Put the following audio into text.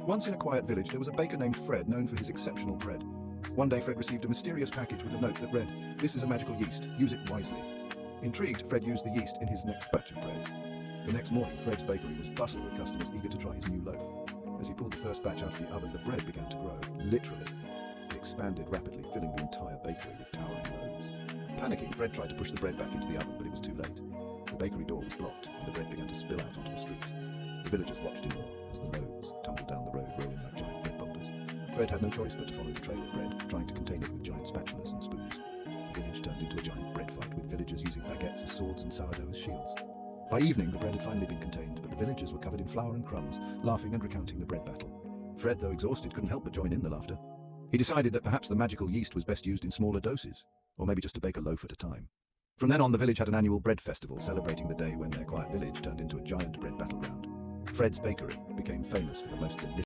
Once in a quiet village, there was a baker named Fred, known for his exceptional bread. One day, Fred received a mysterious package with a note that read, "This is a magical yeast. Use it wisely." Intrigued, Fred used the yeast in his next batch of bread. The next morning, Fred's bakery was bustled with customers eager to try his new loaf. As he pulled the first batch out of the oven, the bread began to grow. Literally. It expanded rapidly, filling the entire bakery with towering loaves. Panicking, Fred tried to push the bread back into the oven, but it was too late. The bakery door was blocked, and the bread began to spill out onto the street. The villagers watched in awe as the loaves tumbled down the road, rolling like giant bread boulders. Fred had no choice but to follow the trail of bread, trying to contain it with giant spatulas and spoons. The village turned into a giant bread fight, with villagers using baguettes as swords and sourdough as shields. By evening, the bread had finally been contained, but the villagers were covered in flour and crumbs, laughing and recounting the bread battle. Fred, though exhausted, couldn't help but join in the laughter. He decided that perhaps the magical yeast was best used in smaller doses, or maybe just to bake a loaf at a time. From then on, the village had an annual bread festival, celebrating the day when their quiet village turned into a giant bread battleground. Fred's bakery became famous for the most delicious